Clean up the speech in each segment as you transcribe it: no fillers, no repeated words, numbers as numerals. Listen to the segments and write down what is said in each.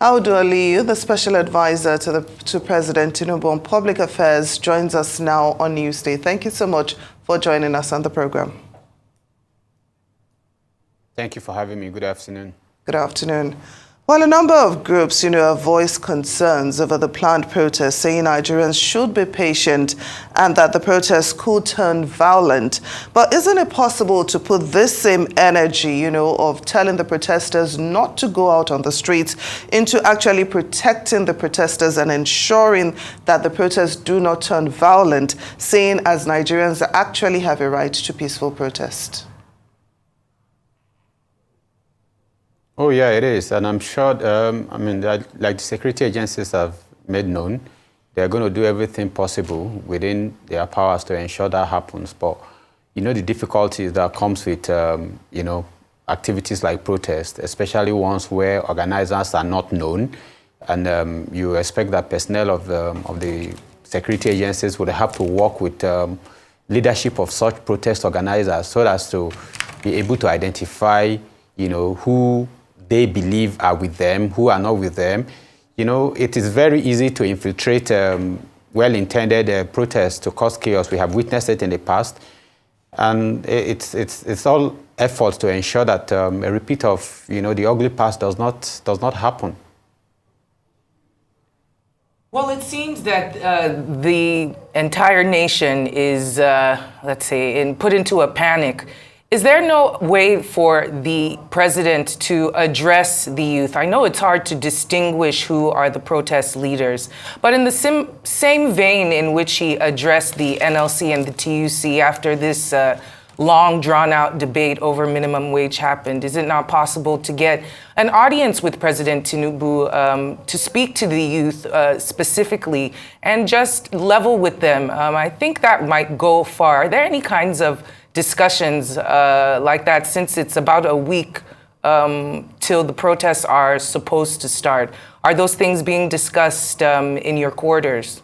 Audu Aliyu, the special advisor to President Tinubu on Public Affairs, joins us now on Newsday. Thank you so much for joining us on the program. Thank you for having me. Good afternoon. Good afternoon. Well, a number of groups, have voiced concerns over the planned protests, saying Nigerians should be patient and that the protests could turn violent. But isn't it possible to put this same energy, of telling the protesters not to go out on the streets into actually protecting the protesters and ensuring that the protests do not turn violent, saying as Nigerians actually have a right to peaceful protest? Oh, yeah, it is. And I'm sure, like the security agencies have made known, they're going to do everything possible within their powers to ensure that happens. But, the difficulties that comes with, activities like protest, especially ones where organizers are not known, and you expect that personnel of the security agencies would have to work with leadership of such protest organizers so as to be able to identify, who they believe are with them, who are not with them. It is very easy to infiltrate well-intended protests to cause chaos. We have witnessed it in the past. And it's all efforts to ensure that a repeat of, the ugly past does not happen. Well, it seems that the entire nation is, put into a panic. Is there no way for the president to address the youth? I know it's hard to distinguish who are the protest leaders, but in the same vein in which he addressed the NLC and the TUC after this long drawn-out debate over minimum wage happened, is it not possible to get an audience with President Tinubu to speak to the youth specifically and just level with them? I think that might go far. Are there any kinds of discussions like that, since it's about a week till the protests are supposed to start? Are those things being discussed in your quarters?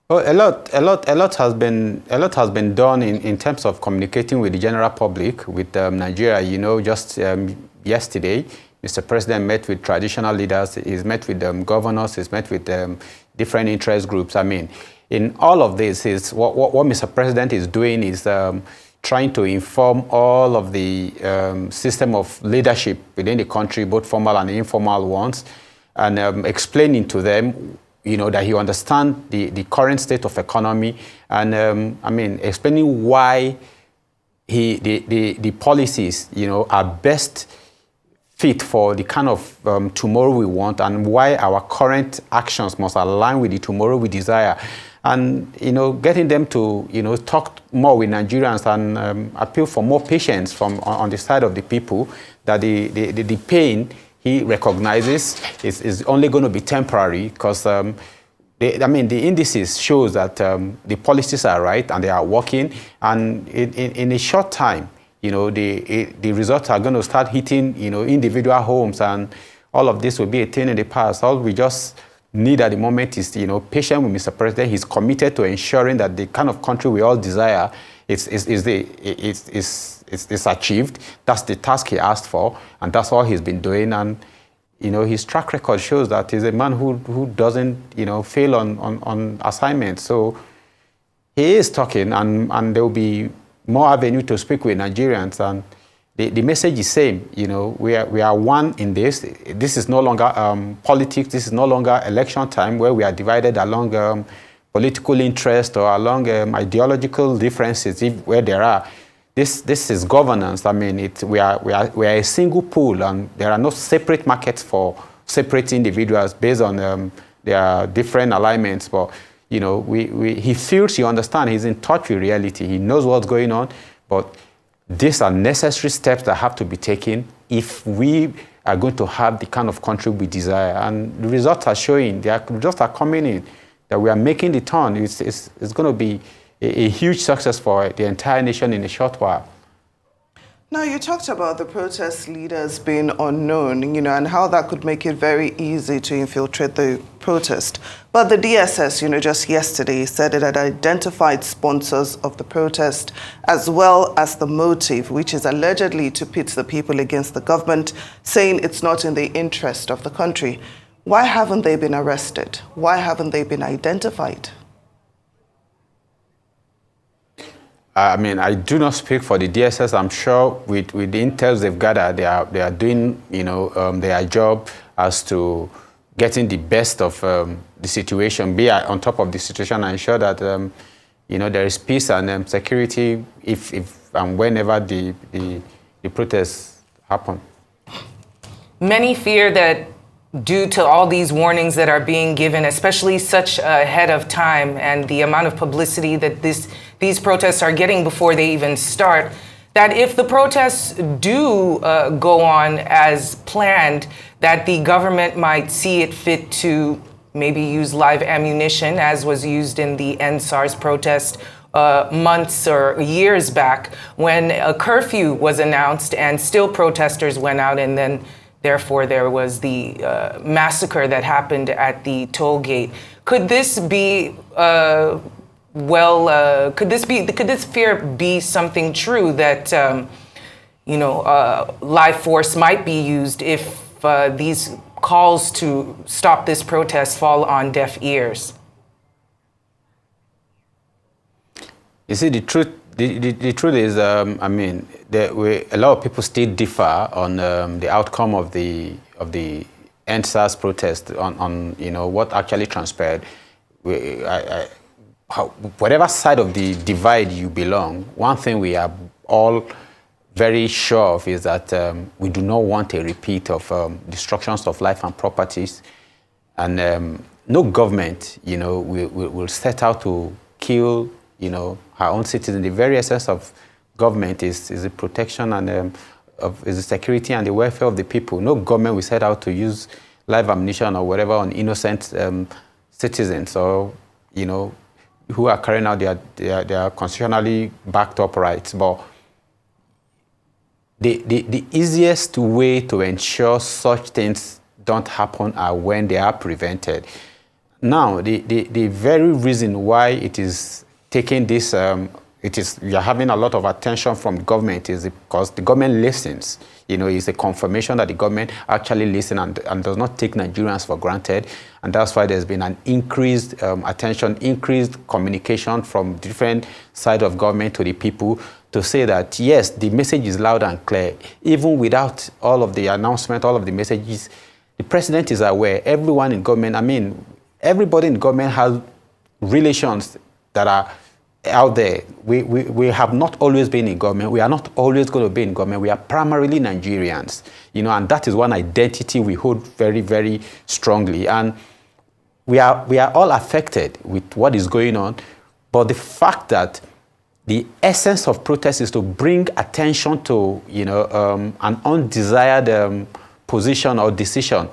Well, a lot has been done in terms of communicating with the general public, with Nigeria. Just yesterday, Mr. President met with traditional leaders. He's met with governors. He's met with different interest groups. In all of this, is what Mr. President is doing is trying to inform all of the system of leadership within the country, both formal and informal ones, and explaining to them, that he understands the current state of economy, and explaining why the policies, are best fit for the kind of tomorrow we want, and why our current actions must align with the tomorrow we desire. And, getting them to, talk more with Nigerians and appeal for more patience on the side of the people, that the pain he recognizes is only going to be temporary, because, the indices shows that the policies are right and they are working. And in a short time, the results are going to start hitting, individual homes, and all of this will be a thing in the past. All we just need at the moment is, patience with Mr. President. He's committed to ensuring that the kind of country we all desire is achieved. That's the task he asked for, and that's all he's been doing. And his track record shows that he's a man who doesn't fail on assignments. So he is talking, and there will be more avenue to speak with Nigerians. And the message is same. We are one in this. This is no longer politics. This is no longer election time where we are divided along political interest or along ideological differences, where there are. This is governance. We are a single pool, and there are no separate markets for separate individuals based on their different alignments. But he feels, he understands, he's in touch with reality. He knows what's going on, but these are necessary steps that have to be taken if we are going to have the kind of country we desire. And the results are showing, the results are coming in, that we are making the turn. It's going to be a huge success for the entire nation in a short while. Now, you talked about the protest leaders being unknown, and how that could make it very easy to infiltrate the protest. But the DSS, just yesterday said it had identified sponsors of the protest, as well as the motive, which is allegedly to pit the people against the government, saying it's not in the interest of the country. Why haven't they been arrested? Why haven't they been identified? I mean, I do not speak for the DSS. I'm sure with the intels they've gathered, they are doing, their job as to getting the best of the situation, be on top of the situation, and ensure that, there is peace and security if and whenever the protests happen. Many fear that due to all these warnings that are being given, especially such ahead of time, and the amount of publicity that these protests are getting before they even start, that if the protests do go on as planned, that the government might see it fit to maybe use live ammunition, as was used in the End SARS protest months or years back, when a curfew was announced and still protesters went out, and then therefore there was the massacre that happened at the toll gate. Could this be could this fear be something true, that live force might be used if these calls to stop this protest fall on deaf ears? You see, the truth is, I mean, a lot of people still differ on the outcome of the End SARS protest, on what actually transpired. Whatever side of the divide you belong, one thing we are all very sure of is that we do not want a repeat of destructions of life and properties, and no government, will set out to kill, her own citizens. The very essence of government is the protection and is the security and the welfare of the people. No government will set out to use live ammunition or whatever on innocent citizens, or who are carrying out their constitutionally backed up rights. But the easiest way to ensure such things don't happen are when they are prevented. Now, the very reason why it is taking this, we are having a lot of attention from government, is because the government listens. It's a confirmation that the government actually listens and does not take Nigerians for granted. And that's why there's been an increased attention, increased communication from different sides of government to the people, to say that, yes, the message is loud and clear. Even without all of the announcement, all of the messages, the president is aware. Everyone in government, I mean, everybody in government has relations that are out there. We have not always been in government. We are not always going to be in government. We are primarily Nigerians, and that is one identity we hold very, very strongly. And we are all affected with what is going on. But the fact that the essence of protest is to bring attention to, an undesired position or decision,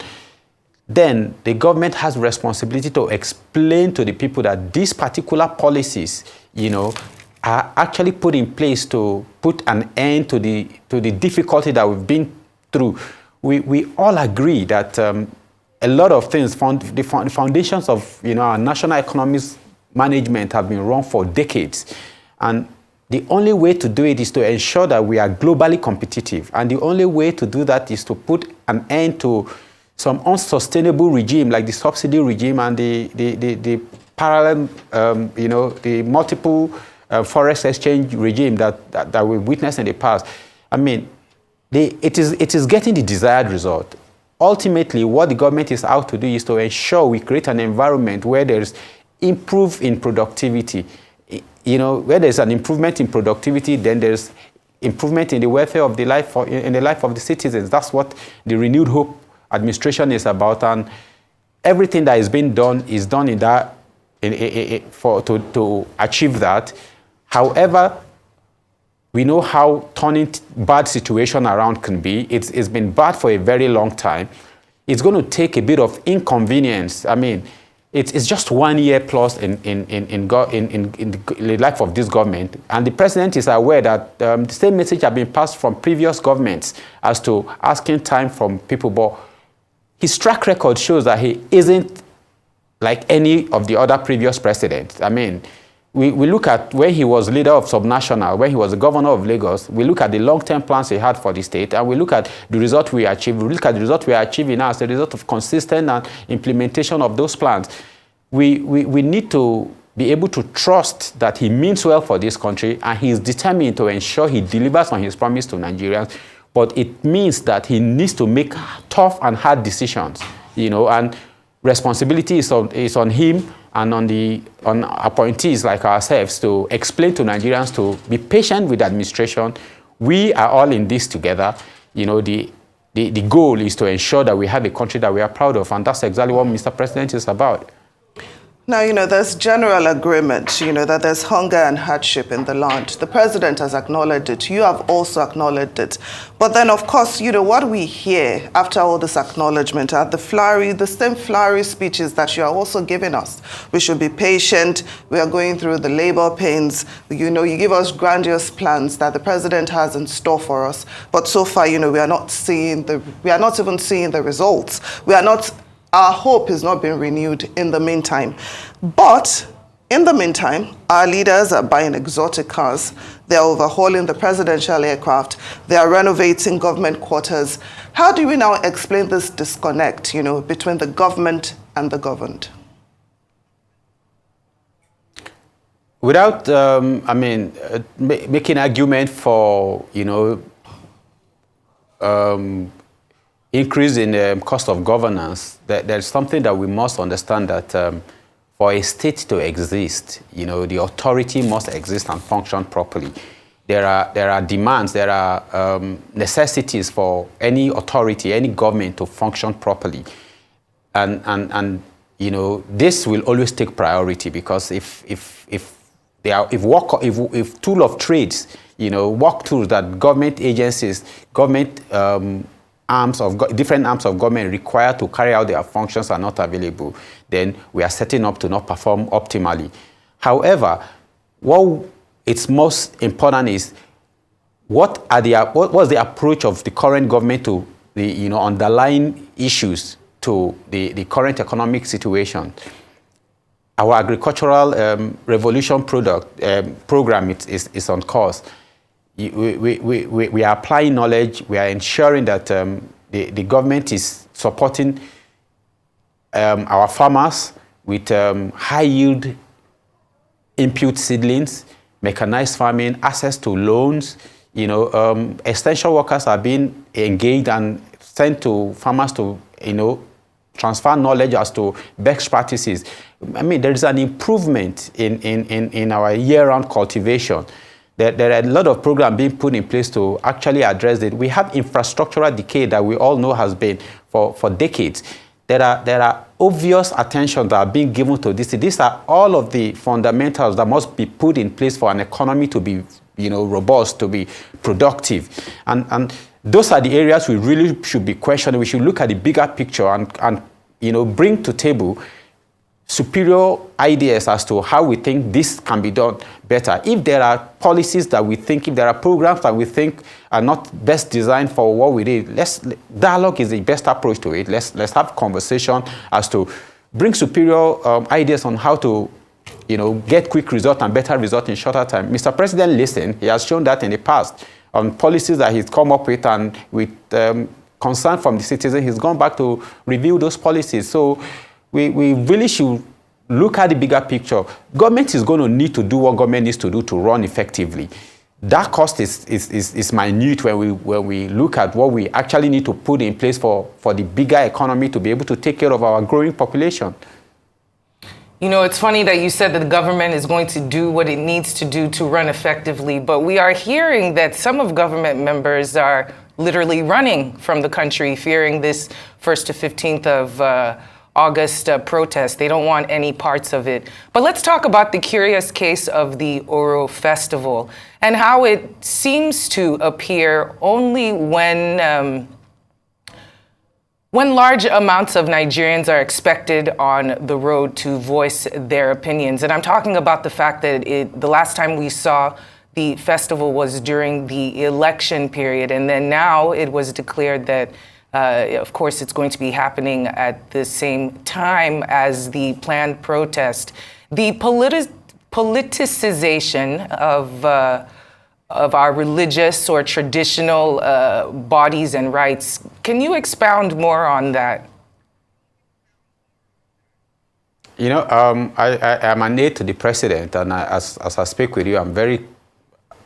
then the government has responsibility to explain to the people that these particular policies, are actually put in place to put an end to the difficulty that we've been through. We all agree that a lot of things, the foundations of our national economy's management have been wrong for decades, and the only way to do it is to ensure that we are globally competitive, and the only way to do that is to put an end to some unsustainable regime like the subsidy regime and the parallel, the multiple forex exchange regime that we witnessed in the past. I mean, it is getting the desired result. Ultimately, what the government is out to do is to ensure we create an environment where there's improve in productivity. Where there's an improvement in productivity, then there's improvement in the welfare of the life of the citizens. That's what the Renewed Hope administration is about, and everything that is being done is done in that to achieve that. However, we know how turning bad situation around can be. It's been bad for a very long time. It's going to take a bit of inconvenience. I mean, it's just 1 year plus in the life of this government. And the president is aware that the same message has been passed from previous governments as to asking time from people. But his track record shows that he isn't like any of the other previous presidents. I mean, we look at when he was leader of subnational, when he was the governor of Lagos, we look at the long-term plans he had for the state, and we look at the result we achieved. We look at the result we are achieving now as a result of consistent and implementation of those plans. We need to be able to trust that he means well for this country, and he is determined to ensure he delivers on his promise to Nigerians. But it means that he needs to make tough and hard decisions, and responsibility is on him and on appointees like ourselves to explain to Nigerians to be patient with the administration. We are all in this together. The goal is to ensure that we have a country that we are proud of, and that's exactly what Mr. President is about. Now, there's general agreement, that there's hunger and hardship in the land. The president has acknowledged it. You have also acknowledged it. But then, of course, what we hear after all this acknowledgement are the same flowery speeches that you are also giving us. We should be patient. We are going through the labor pains. You give us grandiose plans that the president has in store for us. But so far, we are not even seeing the results. Our hope is not being renewed in the meantime. But in the meantime, our leaders are buying exotic cars. They're overhauling the presidential aircraft. They are renovating government quarters. How do we now explain this disconnect, between the government and the governed? Without, making argument for, increase in the cost of governance, there's something that we must understand, that for a state to exist, the authority must exist and function properly. There are demands, there are necessities for any authority, any government to function properly. And this will always take priority, because if tool of trades, work tools that government agencies, different arms of government required to carry out their functions are not available, then we are setting up to not perform optimally. However, what it's most important is what's the approach of the current government to the underlying issues to the current economic situation. Our agricultural revolution program is on course. We are applying knowledge. We are ensuring that the government is supporting our farmers with high yield input seedlings, mechanized farming, access to loans. Extension workers are being engaged and sent to farmers to transfer knowledge as to best practices. There is an improvement in our year-round cultivation. There are a lot of programs being put in place to actually address it. We have infrastructural decay that we all know has been for decades. There are obvious attention that are being given to this. These are all of the fundamentals that must be put in place for an economy to be robust, to be productive. And those are the areas we really should be questioning. We should look at the bigger picture and bring to table superior ideas as to how we think this can be done better. If there are policies that we think, if there are programs that we think are not best designed for what we need, dialogue is the best approach to it. Let's have conversation as to bring superior ideas on how to get quick result and better result in shorter time. Mr. President listened. He has shown that in the past on policies that he's come up with, and with concern from the citizen, he's gone back to review those policies. So we really should look at the bigger picture. Government is going to need to do what government needs to do to run effectively. That cost is minute when we look at what we actually need to put in place for the bigger economy to be able to take care of our growing population. It's funny that you said that the government is going to do what it needs to do to run effectively, but we are hearing that some of government members are literally running from the country, fearing this 1st to 15th of August protest. They don't want any parts of it. But let's talk about the curious case of the Oro Festival and how it seems to appear only when When large amounts of Nigerians are expected on the road to voice their opinions, and I'm talking about the fact that the last time we saw the festival was during the election period, and then now it was declared that, of course, it's going to be happening at the same time as the planned protest. The politicization of our religious or traditional bodies and rights. Can you expound more on that? You know, I am an aide to the president, and as I speak with you, I'm very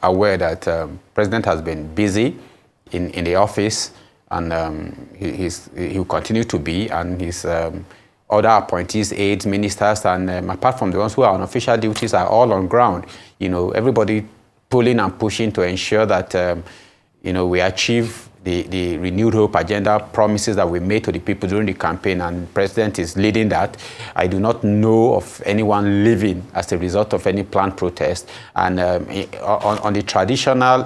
aware that the president has been busy in the office, and he will continue to be, and his other appointees, aides, ministers, and apart from the ones who are on official duties, are all on ground. You know, everybody pulling and pushing to ensure that, you know, we achieve the renewed hope agenda promises that we made to the people during the campaign, and the president is leading that. I do not know of anyone leaving as a result of any planned protest. And on the traditional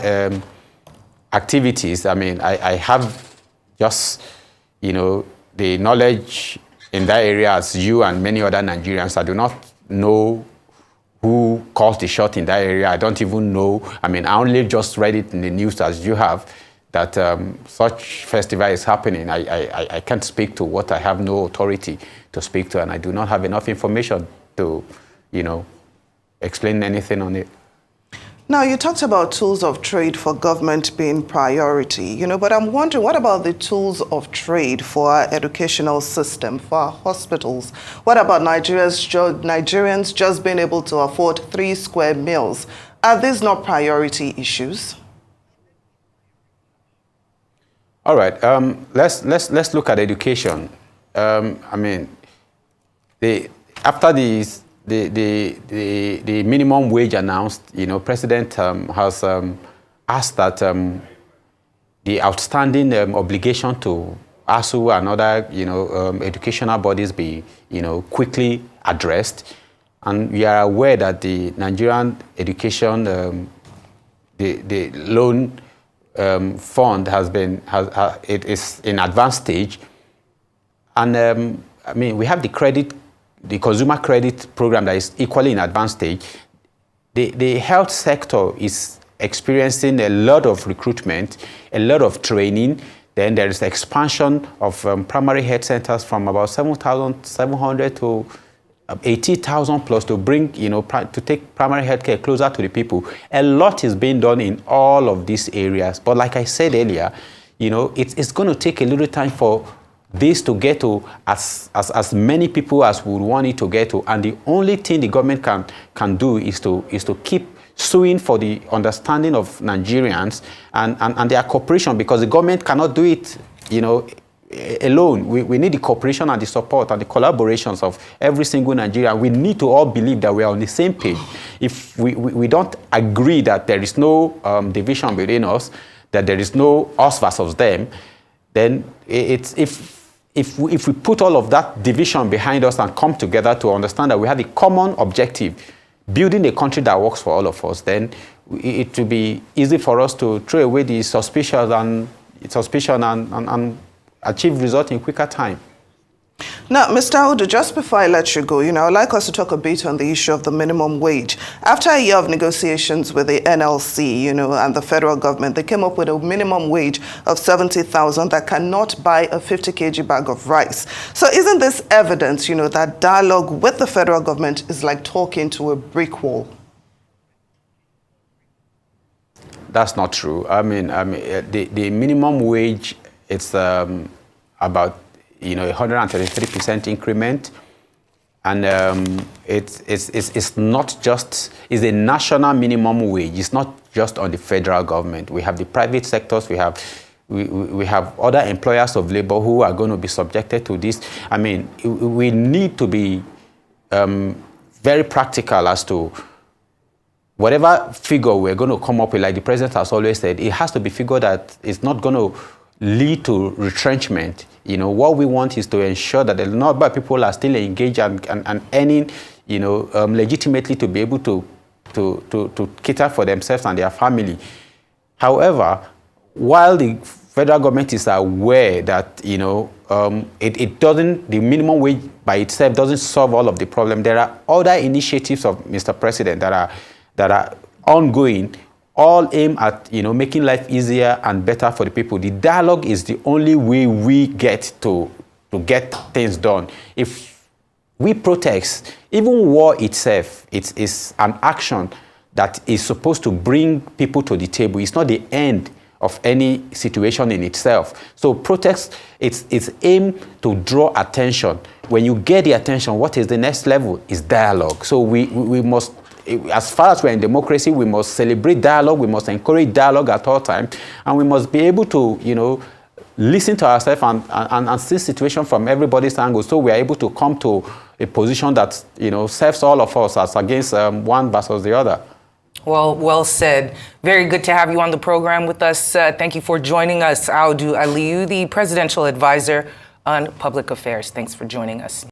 activities, I mean, I have just, you know, the knowledge in that area as you and many other Nigerians. I do not know who calls the shot in that area. I don't even know. I mean, I only just read it in the news as you have, that such festival is happening. I can't speak to what I have no authority to speak to, and I do not have enough information to, you know, explain anything on it. Now, you talked about tools of trade for government being priority, you know, but I'm wondering, what about the tools of trade for our educational system, for our hospitals? What about Nigerians just being able to afford 3 square meals? Are these not priority issues? All right, let's look at education. I mean, after the minimum wage announced, you know, President has asked that the outstanding obligation to ASU and other, you know, educational bodies be, you know, quickly addressed. And we are aware that the Nigerian education, the loan fund it is in advanced stage. And I mean, we have the consumer credit program that is equally in advanced stage. The health sector is experiencing a lot of recruitment, a lot of training. Then there is expansion of primary health centers from about 7,700 to 80,000 plus to bring, you know, to take primary health care closer to the people. A lot is being done in all of these areas. But like I said earlier, you know, it's going to take a little time for this to get to as many people as would want it to get to, and the only thing the government can do is to keep suing for the understanding of Nigerians and their cooperation, because the government cannot do it, you know, alone. We need the cooperation and the support and the collaborations of every single Nigerian. We need to all believe that we are on the same page. If we don't agree that there is no division within us, that there is no us versus them, then if we put all of that division behind us and come together to understand that we have a common objective, building a country that works for all of us, then it will be easy for us to throw away the suspicion and achieve results in quicker time. Now, Mr. Audu, just before I let you go, you know, I'd like us to talk a bit on the issue of the minimum wage. After a year of negotiations with the NLC, you know, and the federal government, they came up with a minimum wage of 70,000 that cannot buy a 50 kg bag of rice. So isn't this evidence, you know, that dialogue with the federal government is like talking to a brick wall? That's not true. I mean, the minimum wage, it's about, you know, 133% increment, and it's not just, it's a national minimum wage. It's not just on the federal government. We have the private sectors. We have other employers of labor who are going to be subjected to this. I mean, we need to be very practical as to whatever figure we're going to come up with. Like the president has always said, it has to be figured that it's not going to lead to retrenchment. You know, what we want is to ensure that the number of people are still engaged and earning, you know, legitimately to be able to cater for themselves and their family. However, while the federal government is aware that, you know, it doesn't, the minimum wage by itself doesn't solve all of the problem. There are other initiatives of Mr. President that are ongoing, all aimed at, making life easier and better for the people. The dialogue is the only way we get to get things done. If we protest, even war itself, it's an action that is supposed to bring people to the table. It's not the end of any situation in itself. So protest, it's aimed to draw attention. When you get the attention, what is the next level? Is dialogue. So we must, as far as we're in democracy, we must celebrate dialogue, we must encourage dialogue at all times, and we must be able to, listen to ourselves and see situation from everybody's angle, so we are able to come to a position that, serves all of us as against one versus the other. Well said. Very good to have you on the program with us. Thank you for joining us, Audu Aliyu, the Presidential Advisor on Public Affairs. Thanks for joining us.